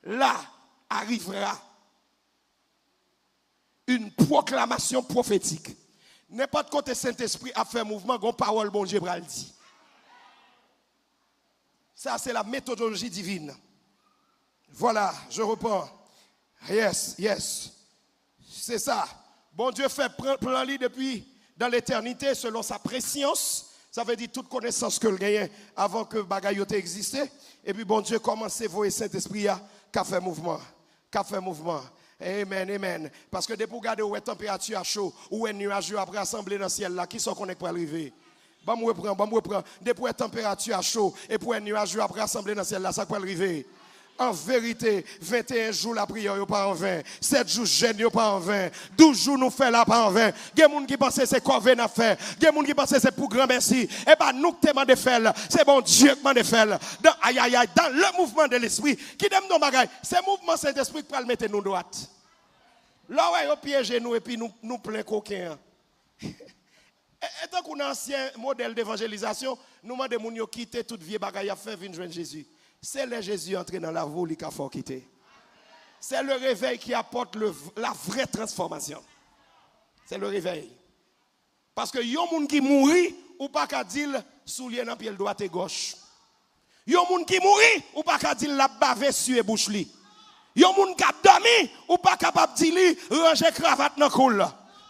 là arrivera une proclamation prophétique. N'importe côté Saint-Esprit a fait mouvement, gon parole bon Dieu bral dit. Ça c'est la méthodologie divine. Voilà, je reprends. Yes. C'est ça. Bon Dieu fait plan lit depuis dans l'éternité selon sa préscience. Ça veut dire toute connaissance que le gagne avant que bagayote existait. Et puis bon Dieu commence à voir Saint-Esprit qui a fait mouvement. Amen. Parce que dès pour regarder où est la température à chaud, où est le nuage après assembler dans le ciel là, qui sont connectés pour arriver? Bon, me reprend. Dès pour la température à chaud et pour un nuage après assembler dans le ciel là, ça peut arriver. En vérité, 21 jours la prière n'est pas en vain. 7 jours jeûne n'est pas en vain. 12 jours nous faisons là pas en vain. Il y a des gens qui pensent que c'est corvée à faire. Il y a des gens qui pensent que c'est pour grand merci. Et bien nous qui demandons de faire, c'est bon Dieu qui demande de faire. Dans le mouvement de l'esprit, qui demande nos bagailles, c'est le mouvement Saint-Esprit qui va le mettre nous droite. Là, ouais, on piège nous et puis nous plein coquin. Et tant qu'on a un ancien modèle d'évangélisation, nous demandons de quitter toute vieille bagaille à faire venir joindre Jésus. C'est le Jésus entré dans la voie qu'il faut quitter. C'est le réveil qui apporte la vraie transformation. C'est le réveil. Parce que yon moun qui mourit ou pas qu'à dire soulier dans pied droite et gauche. Yon moun qui mourit ou pas qu'à dire la bave sur bouche li. Yon moun qui a dormi ou pas capable de dire ranger cravate dans coul.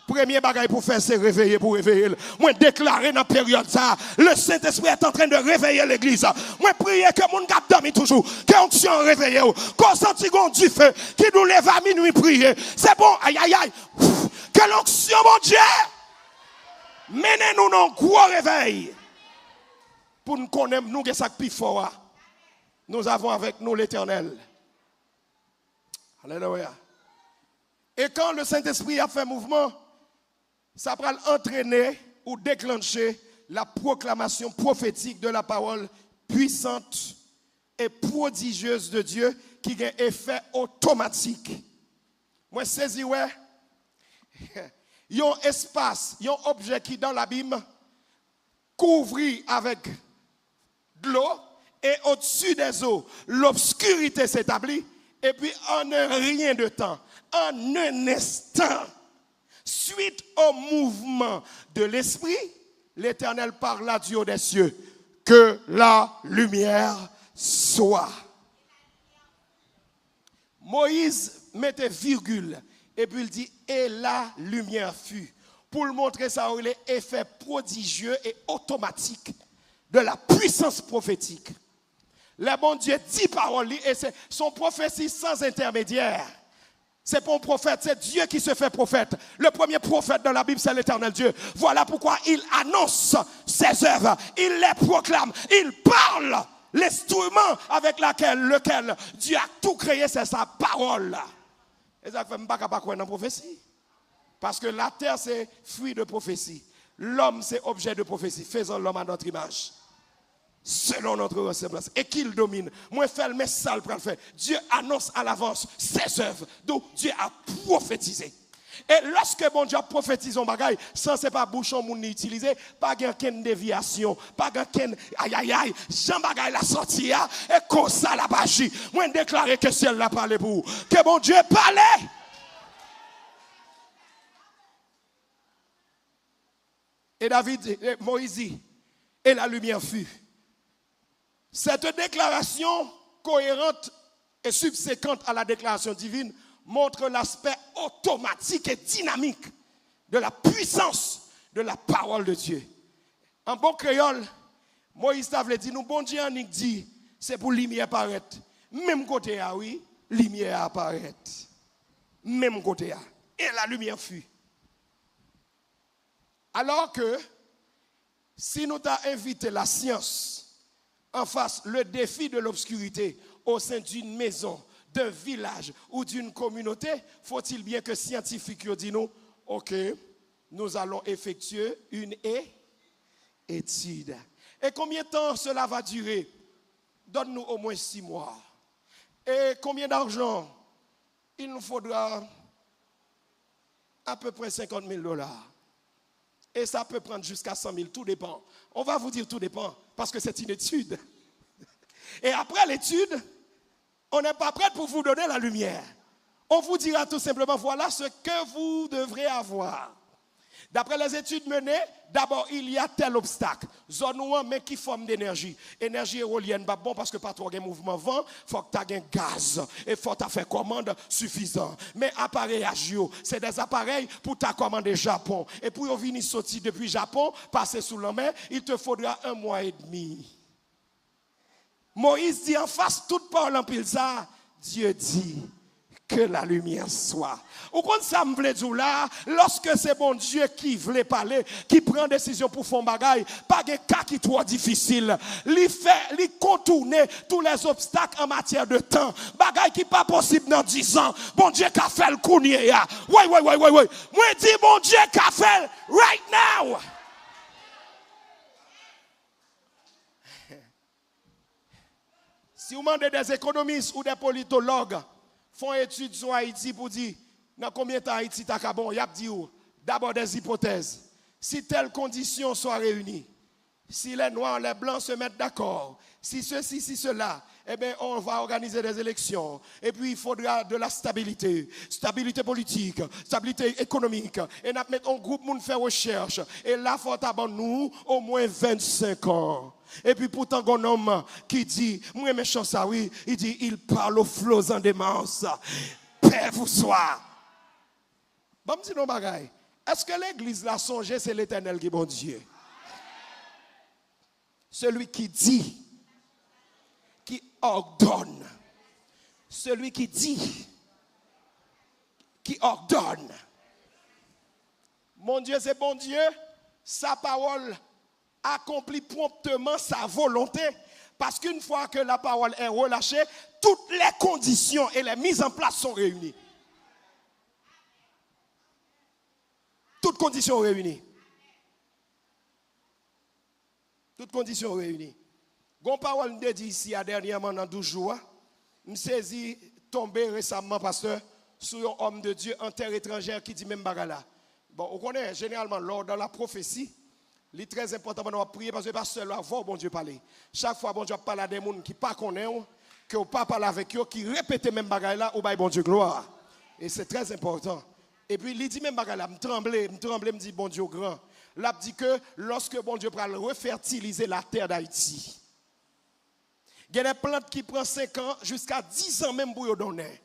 Premier bagage pour faire, c'est réveiller, pour réveiller. Moi, déclarer dans la période ça, le Saint-Esprit est en train de réveiller l'église. Moi, prier que mon gars dormi toujours, que l'onction réveille, qu'on senti du feu, qui nous lève à minuit prier. C'est bon, aïe. Que l'onction, mon Dieu, menez-nous dans un gros réveil. Pour nous connaître, nous, que ça plus fort. Nous avons avec nous l'Éternel. Alléluia. Et quand le Saint-Esprit a fait mouvement, ça va entraîner ou déclencher la proclamation prophétique de la parole puissante et prodigieuse de Dieu qui a un effet automatique. Moi, saisis, ouais, il y a un espace, il y a un objet qui dans l'abîme couvri avec de l'eau et au-dessus des eaux, l'obscurité s'établit Et puis en un rien de temps, en un instant, suite au mouvement de l'esprit, l'Éternel parla du haut des cieux, que la lumière soit. Moïse mettait virgule et puis il dit et la lumière fut. Pour le montrer ça, il est effet prodigieux et automatique de la puissance prophétique. Le bon Dieu dit parole et c'est son prophétie sans intermédiaire. C'est pas un prophète, c'est Dieu qui se fait prophète. Le premier prophète dans la Bible, c'est l'Éternel Dieu. Voilà pourquoi il annonce ses œuvres, il les proclame, il parle. L'instrument avec lequel Dieu a tout créé, c'est sa parole. Et ça fait pas croire dans la prophétie. Parce que la terre, c'est fruit de prophétie. L'homme, c'est objet de prophétie. Faisons l'homme à notre image. Selon notre ressemblance. Et qu'il domine. Moi, fais le message pour le faire. Dieu annonce à l'avance ses œuvres. Donc, Dieu a prophétisé. Et lorsque bon Dieu prophétise un bagage, sans c'est pas bouchon moun utilisé, pas aucune déviation, pas aucune aïe, Jean bagage la sortie et comme ça la bagie. Moi déclarer que ciel l'a parlé pour que bon Dieu parlait. Et Moïse dit, et la lumière fut. Cette déclaration cohérente et subséquente à la déclaration divine montre l'aspect automatique et dynamique de la puissance de la parole de Dieu. En bon créole, Moïse t'avait dit, nous bon Dieu en dit, c'est pour lumière apparaître. Même côté, oui, lumière apparaître. Même côté, et la lumière fut. Alors que, si nous t'avons invité la science en face le défi de l'obscurité au sein d'une maison, d'un village ou d'une communauté, faut-il bien que scientifiques disent nous, ok, nous allons effectuer une étude. Et combien de temps cela va durer? Donne-nous au moins 6 mois. Et combien d'argent? Il nous faudra à peu près $50,000. Et ça peut prendre jusqu'à 100,000, tout dépend. On va vous dire tout dépend, parce que c'est une étude. Et après l'étude, on n'est pas prêt pour vous donner la lumière. On vous dira tout simplement, voilà ce que vous devrez avoir. D'après les études menées, d'abord, il y a tel obstacle. Zone ou mais qui forme d'énergie. Énergie éolienne, pas bon parce que pas trop de mouvement vent, faut que tu aies un gaz. Et faut que tu faire commande suffisant. Mais appareil agio, c'est des appareils pour ta commande Japon. Et pour venir sortir depuis Japon, passer sous la main, il te faudra 1 mois et demi. Moïse dit en face, toute parole en pile ça, Dieu dit que la lumière soit. Ou quand ça me voulait dire là, lorsque c'est bon Dieu qui voulait parler, qui prend décision pour faire un bagaille, pas de cas qui trop difficile. Il contourner tous les obstacles en matière de temps. Bagaille qui pas possible dans 10 ans. Bon Dieu qui a fait le cournier. Oui. Moi dis bon Dieu qui a fait right now. Si vous demandez des économistes ou des politologues, font études sur Haïti pour dire, dans combien de temps Haïti est bon, il y a d'abord des hypothèses. Si telles conditions sont réunies, si les noirs, les blancs se mettent d'accord, si ceci, si cela, eh bien, on va organiser des élections. Et puis, il faudra de la stabilité. Stabilité politique, stabilité économique. Et nous mettons un groupe pour faire recherche. Et là, il faut avoir nous au moins 25 ans. Et puis pourtant, un homme qui dit, moi méchant ça, oui, il dit, il parle aux flots en démence. Paix vous soit. Bon, petit non bagaille. Est-ce que l'église l'a songé, c'est l'Éternel qui est bon Dieu? Celui qui dit, qui ordonne. Celui qui dit, qui ordonne. Mon Dieu, c'est bon Dieu. Sa parole accomplit promptement sa volonté. Parce qu'une fois que la parole est relâchée, toutes les conditions et les mises en place sont réunies. Toutes conditions réunies. Toutes conditions réunies. Gon parole de dit ici à dernièrement dans 12 jours, me saisi tombé récemment pasteur sur un homme de Dieu en terre étrangère qui dit même bagala. Bon, on connaît généralement lors dans la prophétie, il est très important de prier parce que pas seul voir bon Dieu parler. Chaque fois bon Dieu parle à des gens qui pas connaissent, que vous pas parler avec eux, qui répète même bagaille là, ou bail bon Dieu gloire. Et c'est très important. Et puis il dit même bagaille là, me trembler, me dit bon Dieu grand. Là dit que lorsque bon Dieu va refertiliser la terre d'Haïti. Il y a des plantes qui prennent 5 ans jusqu'à 10 ans même pour y donner.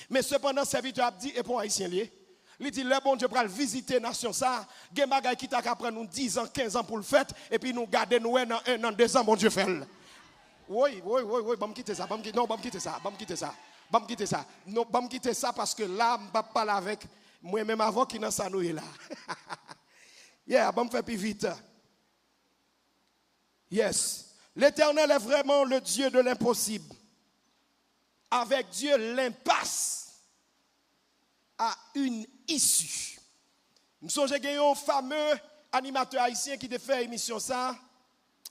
Mais cependant, le serviteur a dit, et pour Haïtien lié, il dit, le bon Dieu va visiter la nation, ça, il y a des choses qui prennent nous 10 ans, 15 ans pour le faire, et puis nous garder nous dans 1 an, 2 ans, bon Dieu fait. Oui, bon, quitter ça, bon, quitter ça. Non, bon, quitter ça parce que là, je ne vais pas parler avec moi-même avant qui dans ça nous est là. Yeah, bon, faire plus vite. Yes. L'Éternel est vraiment le Dieu de l'impossible. Avec Dieu, l'impasse a une issue. Nous sommes un fameux animateur haïtien qui a fait émission ça.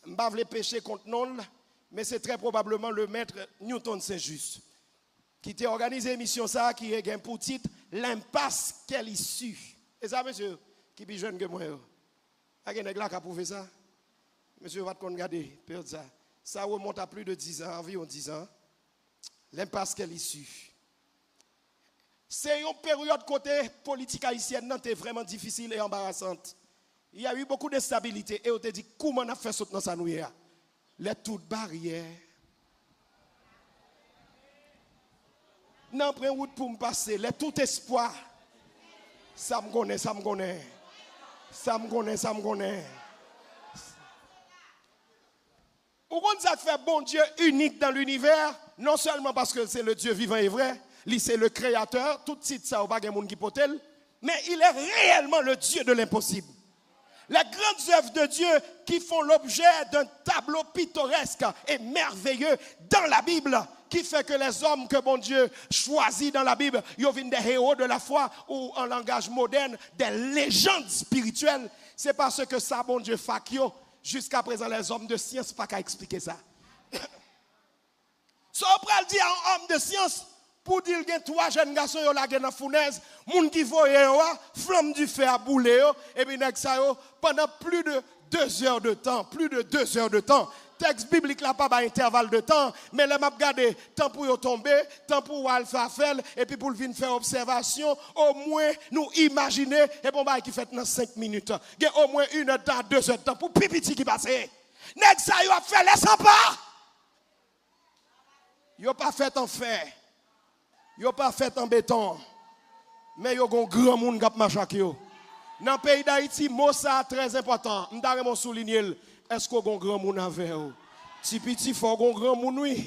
Je ne vais pas pécher contre nous, mais c'est très probablement le maître Newton Saint-Just qui a organisé émission ça, qui a pour titre l'impasse, quelle issue. Et ça, monsieur, qui est plus jeune que moi. Il y a un gars qui a prouvé ça. Monsieur, va te regarder, perdre ça. Ça remonte à plus de 10 ans, environ 10 ans. L'impasse qu'elle issue. C'est une période côté politique haïtienne qui est vraiment difficile et embarrassante. Il y a eu beaucoup d'instabilité. Et on te dit, comment on a fait ça dans sa nouille? Les toutes barrières. Non, prends route pour me passer. Les tout espoir. Ça me connaît. Pourquoi ça fait bon Dieu unique dans l'univers? Non seulement parce que c'est le Dieu vivant et vrai, lui c'est le créateur, tout de suite ça au bagage monde qui potel, mais il est réellement le Dieu de l'impossible. Les grandes œuvres de Dieu qui font l'objet d'un tableau pittoresque et merveilleux dans la Bible, qui fait que les hommes que bon Dieu choisit dans la Bible, ils viennent des héros de la foi ou en langage moderne, des légendes spirituelles, c'est parce que ça bon Dieu fait que jusqu'à présent, les hommes de science ne peuvent pas expliquer ça. So, on peut dire un homme de science pour dire qu'il y a 3 jeunes garçons qui sont dans la fournaise, moun qui voient flamme du feu à bouler, et puis pendant plus de 2 heures de temps, texte biblique là pas intervalle de temps, mais là m'a regardé temps pour y tomber, temps pour alpha faire et puis pour venir faire observation, au moins nous imaginer et bon bah qui fait dans 5 minutes. Il y a au moins 1 heure de temps, 2 heures de temps pour pipiti qui passe. Nèg ça yo a fait les 100 pas. Yo pas fait en fer. Yo pas fait en béton. Mais yo gon grand monde qui marche avec yo. Dans le pays d'Haïti, mot ça très important. M'dare mon souligner. Est-ce qu'on a un grand monde avec vous? Si petit, il faut un grand monde, oui.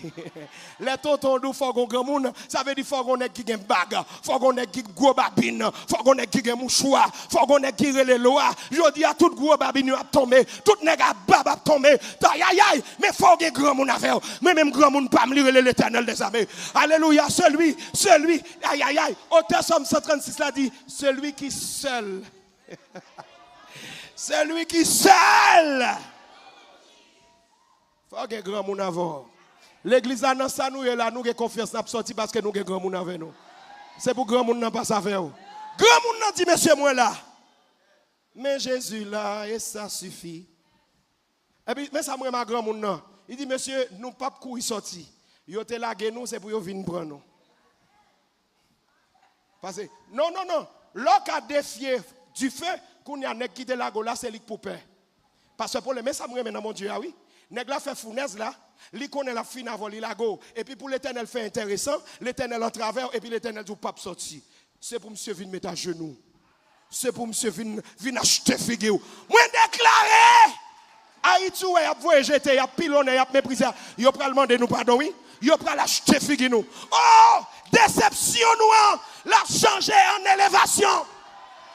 Les tontons d'où faut un grand monde, ça veut dire qu'il faut qu'on ait qui a une bague, il faut qu'on ait qui a une gros babine, il faut qu'on ait qui a un mouchoir, il faut qu'on ait qui a les lois. Je dis à tout gros babine a tombé, tout nèg a bab a tombé. Aïe aïe aïe, mais il faut qu'on ait un grand monde avec vous. Mais même grand monde pas me lire l'Éternel des armées. Alléluia, celui, aïe aïe aïe. Auteur Somme 136 l'a dit, celui qui seul. Celui qui seul. Faut que grand monde avant. L'église là dans ça nous est là, nous avons confiance n'a sorti parce que nous avons grand monde avec nous. C'est pour grand monde n'a pas ça faire. Grand monde n'a dit monsieur moi là. Mais Jésus là et ça suffit. Et puis mais ça moi ma grand monde non. Il dit monsieur nous pas courir sorti. Yo te lagué nous c'est pour yo venir prendre nous. Parce que non. L'homme a défié du feu qu'on y a nèg qui te lago là c'est lui pour peur. Parce que pour le mais ça moi maintenant mon Dieu ah oui. Nèg la fait fournaise là, li connaît la fin avant li lago et puis pour l'Éternel fait intéressant, l'Éternel en travers et puis l'Éternel dit pas sortir. C'est pour monsieur venir mettre à genoux. C'est pour monsieur venir acheter figure. Moi déclarer Haïti ouais a voyager, y a pilonné, y a méprisé, yo pral demander nous pardon oui, yo pral acheter figure nous. Oh, déception nous l'a changé en élévation.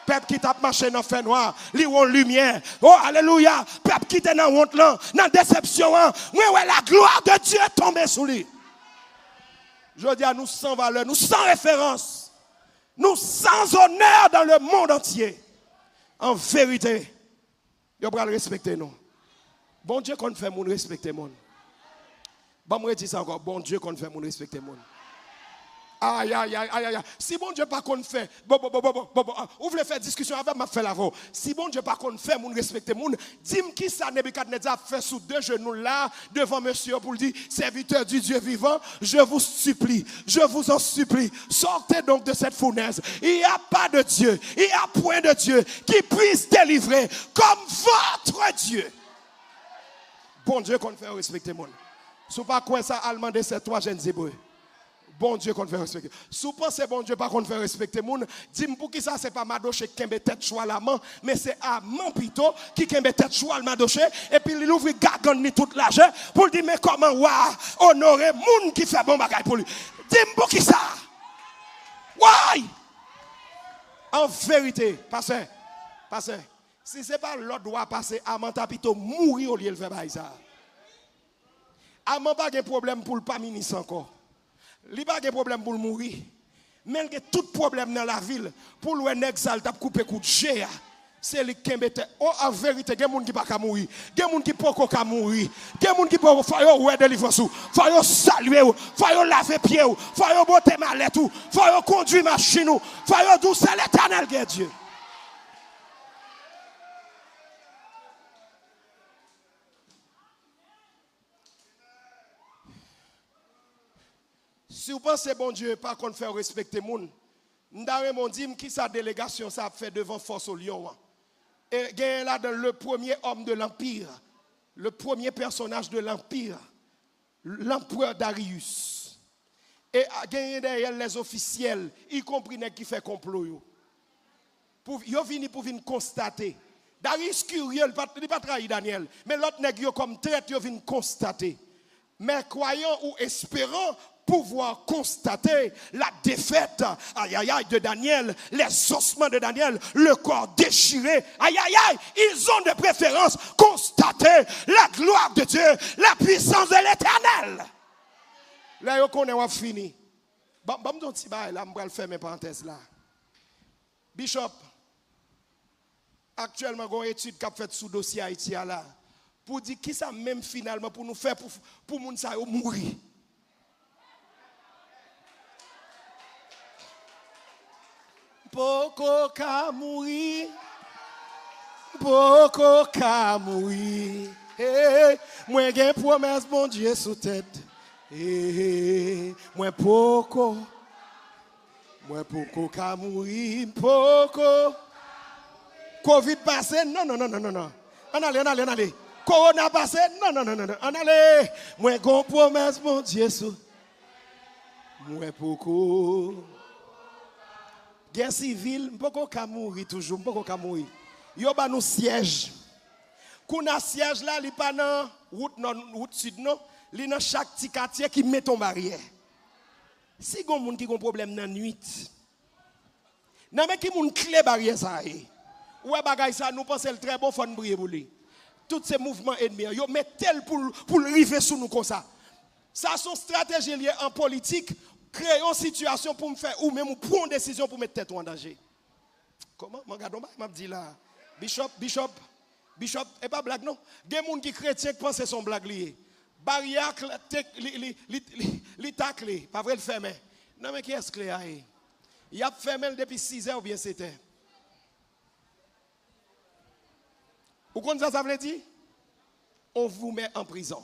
Peuple qui t'a marché dans le feu noir, li ou lumière. Oh, alléluia. Peuple qui était dans honte là, dans déception. Oui, la gloire de Dieu est tombée sur lui. Je dis à nous sans valeur, nous sans référence, nous sans honneur dans le monde entier. En vérité, il va le respecter nous. Bon Dieu qu'on fait nous respecter monde. Bon, moi dis ça encore. Bon Dieu qu'on fait nous respecter monde. Aïe, aïe, aïe, aïe, aïe. Si bon Dieu pas qu'on fait, vous voulez faire discussion avec m'a fait l'avant. Si bon Dieu pas qu'on fait, moun respecter moun, dis-moi qui ça Nebukadnezar fait sous deux genoux là, devant monsieur pour dire, serviteur du Dieu vivant, je vous supplie, je vous en supplie, sortez donc de cette fournaise. Il n'y a pas de Dieu, il n'y a point de Dieu qui puisse délivrer comme votre Dieu. Bon Dieu qu'on fait respecter moun. Si pas quoi ça, allemand de ces trois jeunes hébreux. Bon Dieu qu'on fait respecter. Si vous pensez bon Dieu pas qu'on fait respecter moun, dis-moi pour qui ça c'est pas Madoché qui kembe tête choix la main, mais c'est Amman plutôt qui kembe tête choix le Madoché et puis il ouvre gagan ni toute l'argent pour dire mais comment honorer moun qui fait bon bagay pour lui. Dis-moi pour qui ça? Why? En vérité, pasteur, si c'est pas l'autre doit passer Amman ta plutôt mourir au lieu de faire bail ça. Amman pas de problème pour le pas ministre encore. Il n'y a pas de problème pour mourir. Mais il y a tout problème dans la ville. Pour le nèg sale t'a coupé coup de chien. C'est lui qui mbete. Oh en vérité, il y a des gens qui pas mourir. Il y a des gens qui pas mourir. Il y a des gens qui pas faire ouais délivrance. Faut saluer, faut laver pied, faut botter mallette, faut conduire machine, faut douce l'Éternel Dieu. Si vous pensez bon Dieu, pas qu'on fait respecter moun, m'dare mon dit qui sa délégation ça fait devant force au lion. Et gagne là dans le premier homme de l'empire, le premier personnage de l'empire, l'empereur Darius. Et gagne derrière les officiels, y compris les qui fait complot yo. Yo vini pour venir constater. Darius curieux, il pas trahi Daniel, mais l'autre nèg yo comme traite yo vinn constater. Mais croyant ou espérant pouvoir constater la défaite, aïe aïe aïe, de Daniel, les ossements de Daniel, le corps déchiré, aïe aïe aïe, ils ont de préférence constater la gloire de Dieu, la puissance de l'Éternel. Là, yo connaît on fini. Bon don ti bail là, m'bral faire mes parenthèses là. Bishop, actuellement une étude qu'a fait sous dossier Haïti là pour dire qui ça même finalement pour nous faire pour moun sa yo mourir. Poko ka mouri, poko ka mouri. Moi gen promesse bon Dieu sous tête. Moi poko ka mouri, poko. Covid passé, non. On allez. Corona passé, non. On allez. Moi gon promesse bon Dieu sous. Moi poko. Guerre civile, m'poko ka mouri toujours, m'poko ka mouri. Yo ba nous siège. Kouna siège là, li pa nan route sud non, li nan chaque petit quartier qui met ton barrière. Si gon moun ki gon problème nan nuit. Nan men ki moun clé barrière ça y. Ouais bagay ça nous pense le très bon faut briller pour lui. Tous ces mouvements ennemis, yo met tel pour river sous nous comme ça. Ça son stratégie liée en politique. Créer une situation pour me faire ou même prendre une décision pour mettre tête en danger. Comment? M'a dit là. Bishop, et pas blague non. Des gens qui chrétiens qui pensent que son blague lié. Barrière li taclé, pas vrai le fermer. Non mais qui est-ce que il a fermé depuis 6 heures ou bien 7 heures. Vous comprenez ça veut dire? On vous met en prison.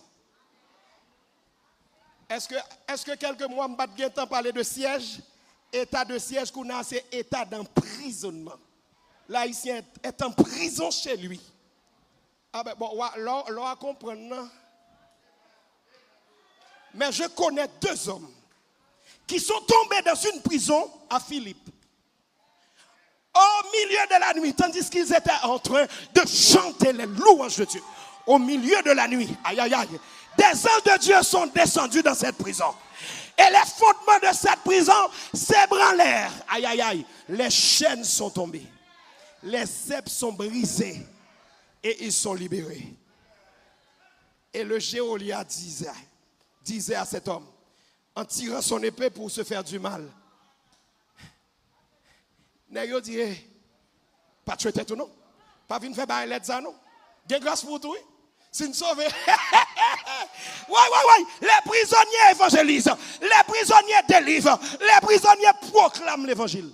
Est-ce que quelques mois m'bat bien temps parler de siège? État de siège qu'on a, c'est état d'emprisonnement. L'haïtien est en prison chez lui. Ah ben bon, l'on a comprendre. Non? Mais je connais 2 hommes qui sont tombés dans une prison à Philippe. Au milieu de la nuit, tandis qu'ils étaient en train de chanter les louanges de Dieu. Au milieu de la nuit, aïe aïe aïe. Des anges de Dieu sont descendus dans cette prison. Et les fondements de cette prison s'ébranlèrent. Aïe, aïe, aïe. Les chaînes sont tombées. Les ceps sont brisés. Et ils sont libérés. Et le géolia disait à cet homme, en tirant son épée pour se faire du mal. N'est-ce dit, pas tuer tête ou non? Pas venir faire bailler ça non? Gen grâce pour tout. Si nous sauvons. Oui. Les prisonniers évangélisent. Les prisonniers délivrent. Les prisonniers proclament l'évangile.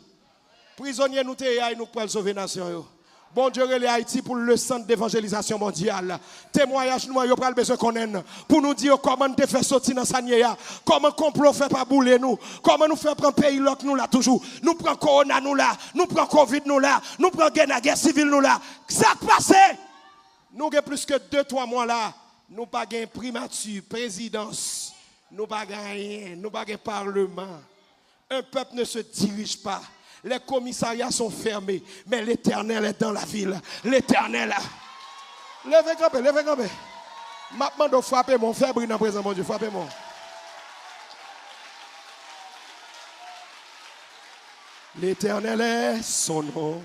Prisonniers, nous pouvons sauver la nation. Bon Dieu, les Haïti pour le centre d'évangélisation mondiale. Témoignage, nous avons besoin qu'on ait pour nous dire comment nous fait sortir dans Sanya, comment complot fait pas bouler nous, comment nous fait prendre pays l'autre nous là toujours. Nous prenons Corona nous là, nous prenons Covid nous là, nous prenons guerre civile nous là. Ça passe. Nous avons plus que 2-3 mois là, nous pas gain primature, présidence, nous pas rien, nous pas gain parlement. Un peuple ne se dirige pas. Les commissariats sont fermés, mais l'Éternel est dans la ville. L'Éternel. Levez campé, levez campé. Maintenant, de frapper mon frère, dans présent, mon Dieu, frappez-moi. L'Éternel est son nom.